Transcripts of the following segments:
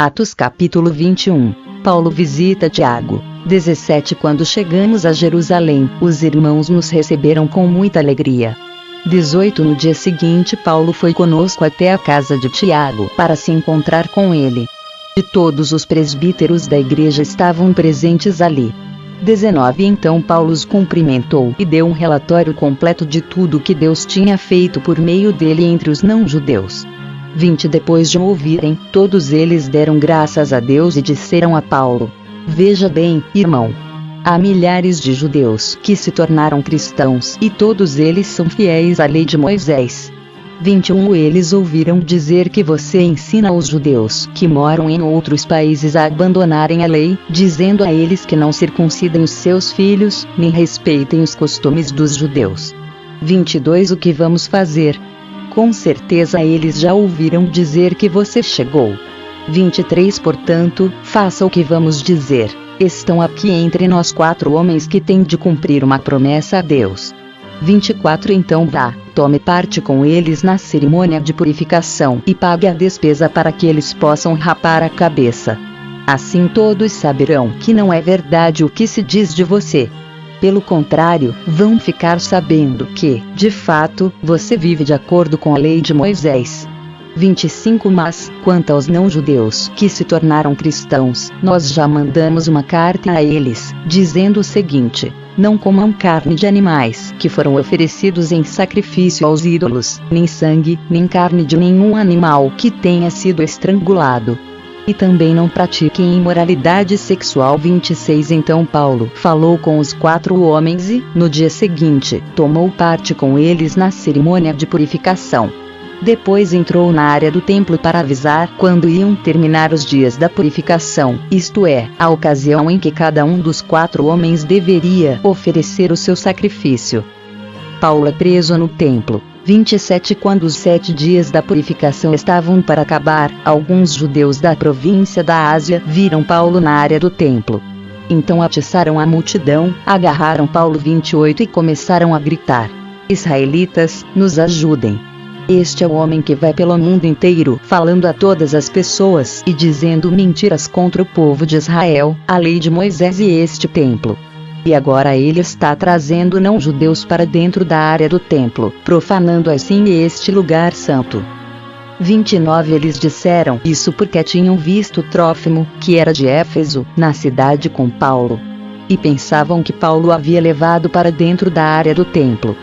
Atos capítulo 21. Paulo visita Tiago. 17. Quando chegamos a Jerusalém, os irmãos nos receberam com muita alegria. 18. No dia seguinte Paulo foi conosco até a casa de Tiago para se encontrar com ele. E todos os presbíteros da igreja estavam presentes ali. 19. Então Paulo os cumprimentou e deu um relatório completo de tudo que Deus tinha feito por meio dele entre os não-judeus. 20. Depois de o ouvirem, todos eles deram graças a Deus e disseram a Paulo: Veja bem, irmão, há milhares de judeus que se tornaram cristãos e todos eles são fiéis à lei de Moisés. 21. Eles ouviram dizer que você ensina aos judeus que moram em outros países a abandonarem a lei, dizendo a eles que não circuncidem os seus filhos, nem respeitem os costumes dos judeus. 22. O que vamos fazer? Com certeza eles já ouviram dizer que você chegou. 23. Portanto, faça o que vamos dizer. Estão aqui entre nós 4 homens que têm de cumprir uma promessa a Deus. 24. Então tome parte com eles na cerimônia de purificação e pague a despesa para que eles possam rapar a cabeça. Assim todos saberão que não é verdade o que se diz de você. Pelo contrário, vão ficar sabendo que, de fato, você vive de acordo com a lei de Moisés. 25. Mas, quanto aos não-judeus que se tornaram cristãos, nós já mandamos uma carta a eles, dizendo o seguinte: não comam carne de animais que foram oferecidos em sacrifício aos ídolos, nem sangue, nem carne de nenhum animal que tenha sido estrangulado. E também não pratiquem imoralidade sexual. 26. Então Paulo falou com os 4 homens e, no dia seguinte, tomou parte com eles na cerimônia de purificação. Depois entrou na área do templo para avisar quando iam terminar os dias da purificação, isto é, a ocasião em que cada um dos 4 homens deveria oferecer o seu sacrifício. Paulo é preso no templo. 27. Quando os 7 dias da purificação estavam para acabar, alguns judeus da província da Ásia viram Paulo na área do templo. Então atiçaram a multidão, agarraram Paulo. 28. E começaram a gritar: Israelitas, nos ajudem! Este é o homem que vai pelo mundo inteiro, falando a todas as pessoas e dizendo mentiras contra o povo de Israel, a lei de Moisés e este templo. E agora ele está trazendo não-judeus para dentro da área do templo, profanando assim este lugar santo. 29. Eles disseram isso porque tinham visto Trófimo, que era de Éfeso, na cidade com Paulo. E pensavam que Paulo havia levado para dentro da área do templo.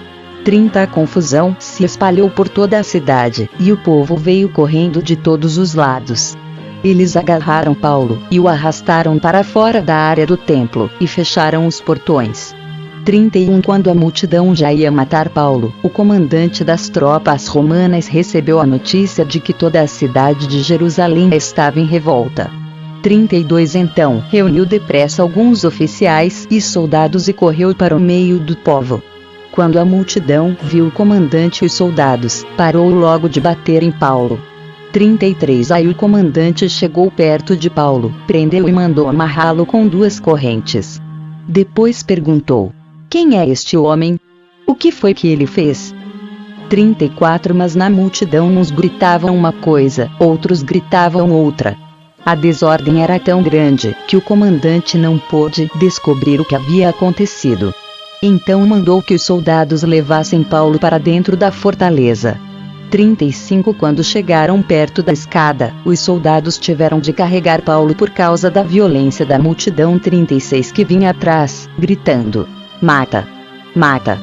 30. A confusão se espalhou por toda a cidade, e o povo veio correndo de todos os lados. Eles agarraram Paulo e o arrastaram para fora da área do templo, e fecharam os portões. 31. Quando a multidão já ia matar Paulo, o comandante das tropas romanas recebeu a notícia de que toda a cidade de Jerusalém estava em revolta. 32. Então reuniu depressa alguns oficiais e soldados e correu para o meio do povo. Quando a multidão viu o comandante e os soldados, parou logo de bater em Paulo. 33. Aí o comandante chegou perto de Paulo, prendeu e mandou amarrá-lo com 2 correntes. Depois perguntou: quem é este homem? O que foi que ele fez? 34. Mas na multidão uns gritavam uma coisa, outros gritavam outra. A desordem era tão grande que o comandante não pôde descobrir o que havia acontecido. Então mandou que os soldados levassem Paulo para dentro da fortaleza. 35. Quando chegaram perto da escada, os soldados tiveram de carregar Paulo por causa da violência da multidão. 36. Que vinha atrás, gritando: mata! Mata!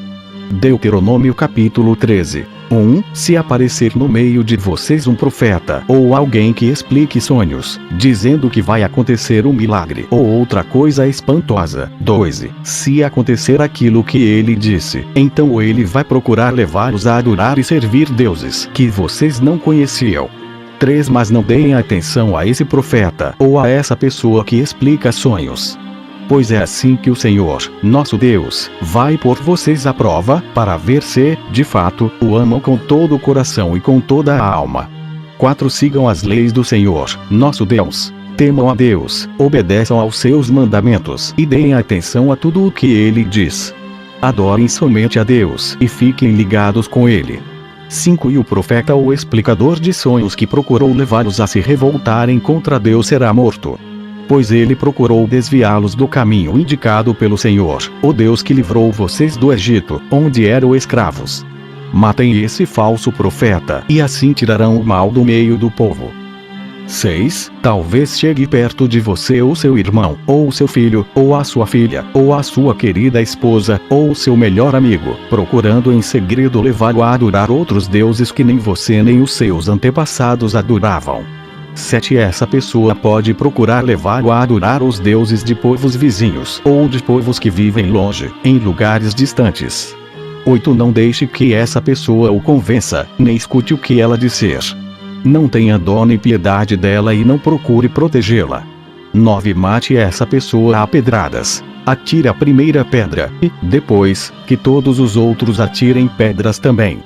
Deuteronômio capítulo 13. 1. Se aparecer no meio de vocês um profeta, ou alguém que explique sonhos, dizendo que vai acontecer um milagre ou outra coisa espantosa. 2. Se acontecer aquilo que ele disse, então ele vai procurar levá-los a adorar e servir deuses que vocês não conheciam. 3. Mas não deem atenção a esse profeta, ou a essa pessoa que explica sonhos. Pois é assim que o Senhor, nosso Deus, vai pôr vocês à prova, para ver se, de fato, o amam com todo o coração e com toda a alma. 4. Sigam as leis do Senhor, nosso Deus. Temam a Deus, obedeçam aos seus mandamentos e deem atenção a tudo o que Ele diz. Adorem somente a Deus e fiquem ligados com Ele. 5 E o profeta ou explicador de sonhos que procurou levá-los a se revoltarem contra Deus será morto. Pois ele procurou desviá-los do caminho indicado pelo Senhor, o Deus que livrou vocês do Egito, onde eram escravos. Matem esse falso profeta, e assim tirarão o mal do meio do povo. 6 Talvez chegue perto de você o seu irmão, ou o seu filho, ou a sua filha, ou a sua querida esposa, ou o seu melhor amigo, procurando em segredo levá-lo a adorar outros deuses que nem você nem os seus antepassados adoravam. 7 Essa pessoa pode procurar levá-lo a adorar os deuses de povos vizinhos, ou de povos que vivem longe, em lugares distantes. 8 Não deixe que essa pessoa o convença, nem escute o que ela disser. Não tenha dó nem piedade dela e não procure protegê-la. 9 Mate essa pessoa a pedradas. Atire a primeira pedra, e, depois, que todos os outros atirem pedras também.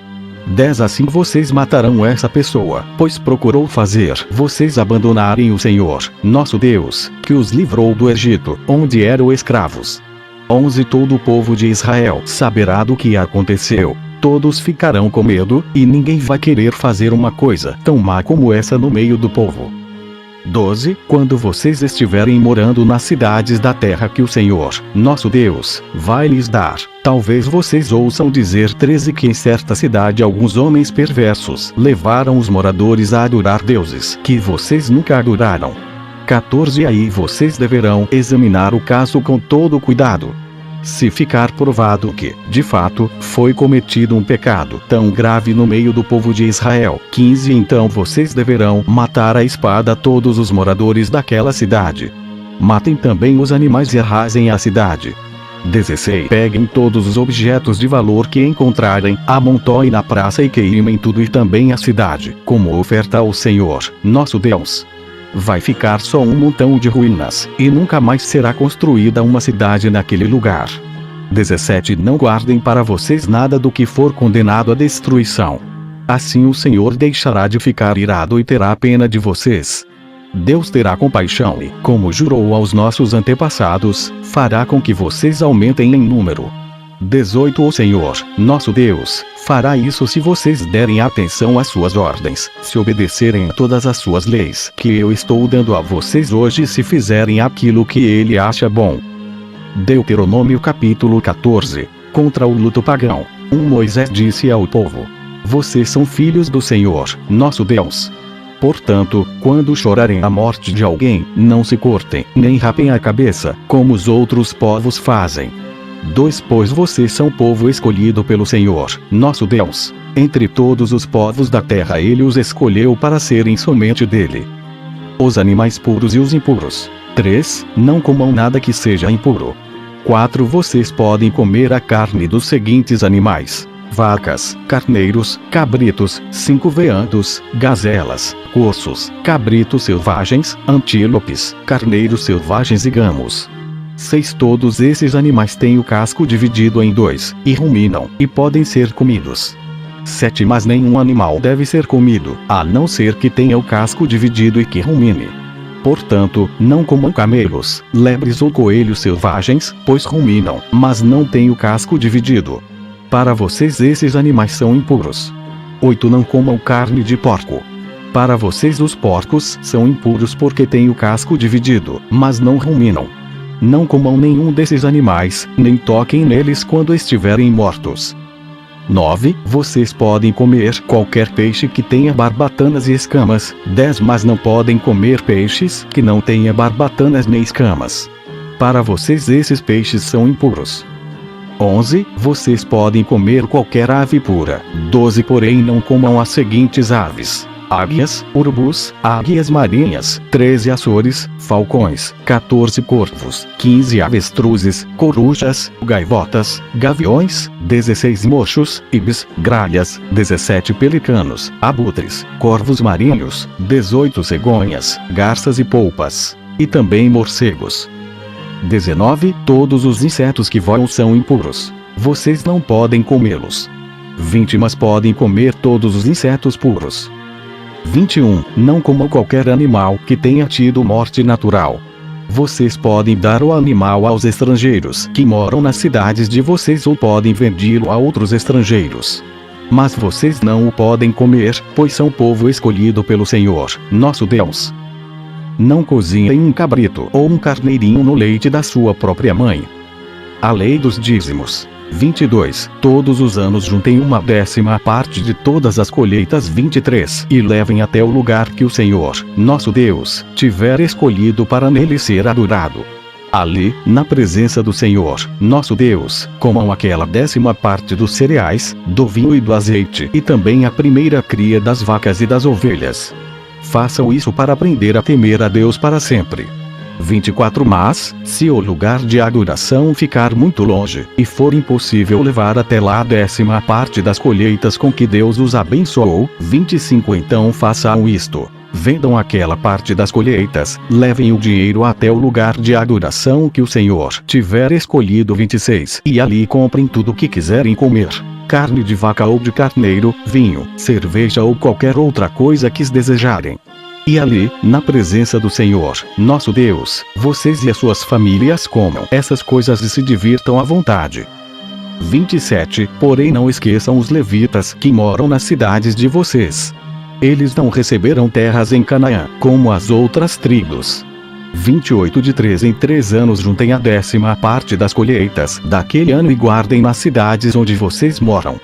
10 Assim vocês matarão essa pessoa, pois procurou fazer vocês abandonarem o Senhor, nosso Deus, que os livrou do Egito, onde eram escravos. 11 Todo o povo de Israel saberá do que aconteceu. Todos ficarão com medo, e ninguém vai querer fazer uma coisa tão má como essa no meio do povo. 12 Quando vocês estiverem morando nas cidades da terra que o Senhor, nosso Deus, vai lhes dar, talvez vocês ouçam dizer 13 que em certa cidade alguns homens perversos levaram os moradores a adorar deuses que vocês nunca adoraram. 14 Aí vocês deverão examinar o caso com todo cuidado. Se ficar provado que, de fato, foi cometido um pecado tão grave no meio do povo de Israel. 15 Então vocês deverão matar à espada todos os moradores daquela cidade. Matem também os animais e arrasem a cidade. 16 Peguem todos os objetos de valor que encontrarem, amontoem na praça e queimem tudo e também a cidade, como oferta ao Senhor, nosso Deus. Vai ficar só um montão de ruínas, e nunca mais será construída uma cidade naquele lugar. 17 Não guardem para vocês nada do que for condenado à destruição. Assim o Senhor deixará de ficar irado e terá pena de vocês. Deus terá compaixão e, como jurou aos nossos antepassados, fará com que vocês aumentem em número. 18 O Senhor, nosso Deus, fará isso se vocês derem atenção às suas ordens, se obedecerem a todas as suas leis que eu estou dando a vocês hoje e se fizerem aquilo que ele acha bom. Deuteronômio capítulo 14 Contra o luto pagão. Moisés disse ao povo: Vocês são filhos do Senhor, nosso Deus. Portanto, quando chorarem a morte de alguém, não se cortem, nem rapem a cabeça, como os outros povos fazem. 2 Pois vocês são povo escolhido pelo Senhor, nosso Deus. Entre todos os povos da terra ele os escolheu para serem somente dele. Os animais puros e os impuros. 3 Não comam nada que seja impuro. 4 Vocês podem comer a carne dos seguintes animais: vacas, carneiros, cabritos, 5 veados, gazelas, corços, cabritos selvagens, antílopes, carneiros selvagens e gamos. 6 Todos esses animais têm o casco dividido em 2, e ruminam, e podem ser comidos. 7 Mas nenhum animal deve ser comido, a não ser que tenha o casco dividido e que rumine. Portanto, não comam camelos, lebres ou coelhos selvagens, pois ruminam, mas não têm o casco dividido. Para vocês esses animais são impuros. 8 Não comam carne de porco. Para vocês os porcos são impuros porque têm o casco dividido, mas não ruminam. Não comam nenhum desses animais, nem toquem neles quando estiverem mortos. 9 Vocês podem comer qualquer peixe que tenha barbatanas e escamas. 10 Mas não podem comer peixes que não tenha barbatanas nem escamas. Para vocês esses peixes são impuros. 11 Vocês podem comer qualquer ave pura. 12 Porém não comam as seguintes aves: águias, urubus, águias marinhas, 13 açores, falcões, 14 corvos, 15 avestruzes, corujas, gaivotas, gaviões, 16 mochos, ibis, gralhas, 17 pelicanos, abutres, corvos marinhos, 18 cegonhas, garças e polpas, e também morcegos. 19 Todos os insetos que voam são impuros. Vocês não podem comê-los. 20 Mas podem comer todos os insetos puros. 21 Não comam qualquer animal que tenha tido morte natural. Vocês podem dar o animal aos estrangeiros que moram nas cidades de vocês ou podem vendê-lo a outros estrangeiros. mas vocês não o podem comer, pois são povo escolhido pelo Senhor, nosso Deus. Não cozinhem um cabrito ou um carneirinho no leite da sua própria mãe. A lei dos dízimos. 22. Todos os anos juntem 1/10 de todas as colheitas. 23. E levem até o lugar que o Senhor, nosso Deus, tiver escolhido para nele ser adorado. Ali, na presença do Senhor, nosso Deus, comam aquela 10ª dos cereais, do vinho e do azeite, e também a primeira cria das vacas e das ovelhas. Façam isso para aprender a temer a Deus para sempre. 24. Mas, se o lugar de adoração ficar muito longe, e for impossível levar até lá a 10ª das colheitas com que Deus os abençoou, 25. Então façam isto: vendam aquela parte das colheitas, levem o dinheiro até o lugar de adoração que o Senhor tiver escolhido. 26. E ali comprem tudo o que quiserem comer: carne de vaca ou de carneiro, vinho, cerveja ou qualquer outra coisa que desejarem. E ali, na presença do Senhor, nosso Deus, vocês e as suas famílias comam essas coisas e se divirtam à vontade. 27. Porém não esqueçam os levitas que moram nas cidades de vocês. Eles não receberão terras em Canaã, como as outras tribos. 28. De 3 em 3 anos juntem a 10ª das colheitas daquele ano e guardem nas cidades onde vocês moram.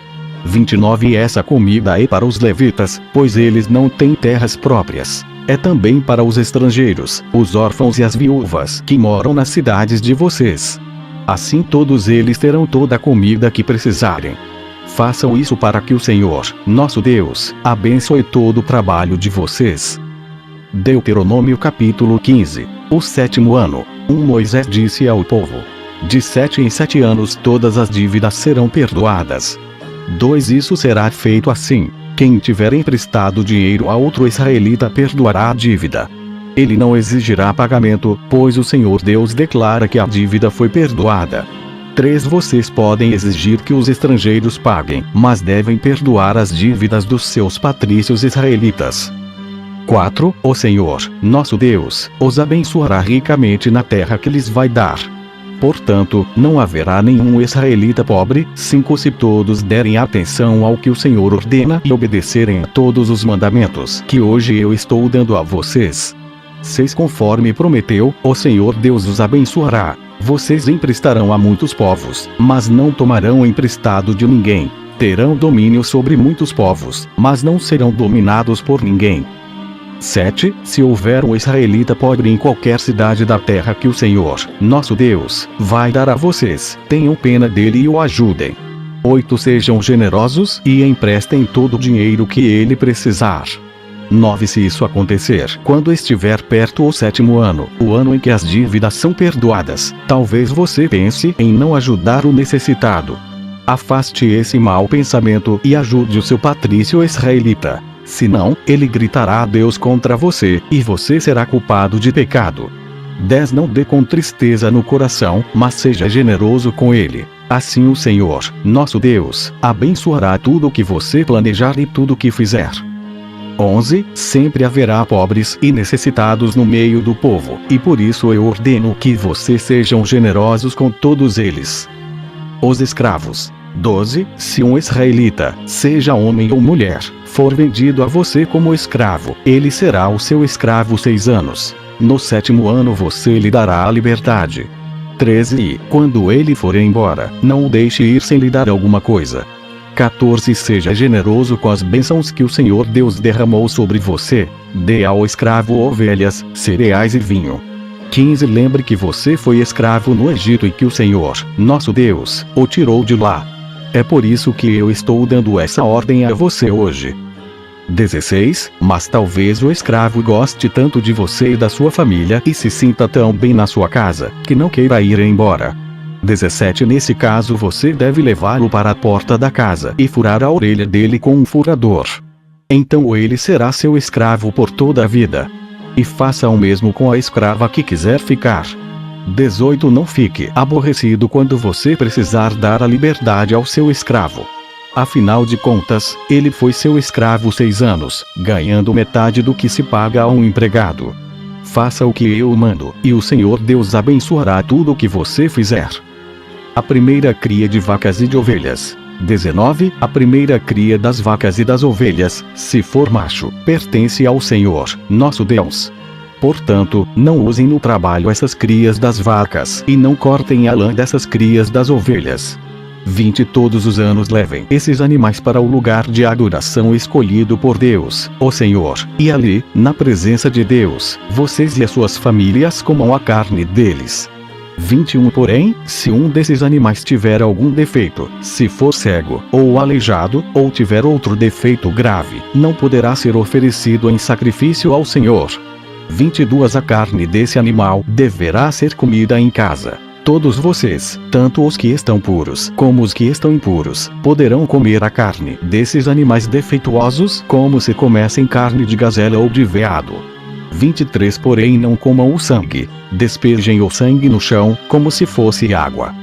29. Essa comida é para os levitas, pois eles não têm terras próprias. É também para os estrangeiros, os órfãos e as viúvas que moram nas cidades de vocês. Assim todos eles terão toda a comida que precisarem. Façam isso para que o Senhor, nosso Deus, abençoe todo o trabalho de vocês. Deuteronômio capítulo 15. O 7º ano. Moisés disse ao povo: de 7 em 7 anos todas as dívidas serão perdoadas. 2. Isso será feito assim: quem tiver emprestado dinheiro a outro israelita perdoará a dívida. Ele não exigirá pagamento, pois o Senhor Deus declara que a dívida foi perdoada. 3. Vocês podem exigir que os estrangeiros paguem, mas devem perdoar as dívidas dos seus patrícios israelitas. 4. O Senhor, nosso Deus, os abençoará ricamente na terra que lhes vai dar. Portanto, não haverá nenhum israelita pobre. 5. Se todos derem atenção ao que o Senhor ordena e obedecerem a todos os mandamentos que hoje eu estou dando a vocês. 6. Conforme prometeu, o Senhor Deus os abençoará. Vocês emprestarão a muitos povos, mas não tomarão emprestado de ninguém. Terão domínio sobre muitos povos, mas não serão dominados por ninguém. 7. Se houver um israelita pobre em qualquer cidade da terra que o Senhor, nosso Deus, vai dar a vocês, tenham pena dele e o ajudem. 8. Sejam generosos e emprestem todo o dinheiro que ele precisar. 9. Se isso acontecer quando estiver perto o 7º ano, o ano em que as dívidas são perdoadas, talvez você pense em não ajudar o necessitado. Afaste esse mau pensamento e ajude o seu patrício israelita. Senão, ele gritará a Deus contra você, e você será culpado de pecado. 10. Não dê com tristeza no coração, mas seja generoso com ele. Assim o Senhor, nosso Deus, abençoará tudo o que você planejar e tudo o que fizer. 11. Sempre haverá pobres e necessitados no meio do povo, e por isso eu ordeno que vocês sejam generosos com todos eles. Os escravos. 12. Se um israelita, seja homem ou mulher, for vendido a você como escravo, ele será o seu escravo 6 anos. No 7º ano você lhe dará a liberdade. 13. E, quando ele for embora, não o deixe ir sem lhe dar alguma coisa. 14. Seja generoso com as bênçãos que o Senhor Deus derramou sobre você. Dê ao escravo ovelhas, cereais e vinho. 15. Lembre que você foi escravo no Egito e que o Senhor, nosso Deus, o tirou de lá. É por isso que eu estou dando essa ordem a você hoje. 16. Mas talvez o escravo goste tanto de você e da sua família e se sinta tão bem na sua casa, que não queira ir embora. 17. Nesse caso você deve levá-lo para a porta da casa e furar a orelha dele com um furador. Então ele será seu escravo por toda a vida. E faça o mesmo com a escrava que quiser ficar. 18. Não fique aborrecido quando você precisar dar a liberdade ao seu escravo. Afinal de contas, ele foi seu escravo 6 anos, ganhando metade do que se paga a um empregado. Faça o que eu mando, e o Senhor Deus abençoará tudo o que você fizer. A primeira cria de vacas e de ovelhas. 19. A primeira cria das vacas e das ovelhas, se for macho, pertence ao Senhor, nosso Deus. Portanto, não usem no trabalho essas crias das vacas, e não cortem a lã dessas crias das ovelhas. 20. Todos os anos levem esses animais para o lugar de adoração escolhido por Deus, o Senhor, e ali, na presença de Deus, vocês e as suas famílias comam a carne deles. 21. Porém, se um desses animais tiver algum defeito, se for cego, ou aleijado, ou tiver outro defeito grave, não poderá ser oferecido em sacrifício ao Senhor. 22. A carne desse animal deverá ser comida em casa. Todos vocês, tanto os que estão puros como os que estão impuros, poderão comer a carne desses animais defeituosos como se comessem carne de gazela ou de veado. 23. Porém não comam o sangue. Despejem o sangue no chão, como se fosse água.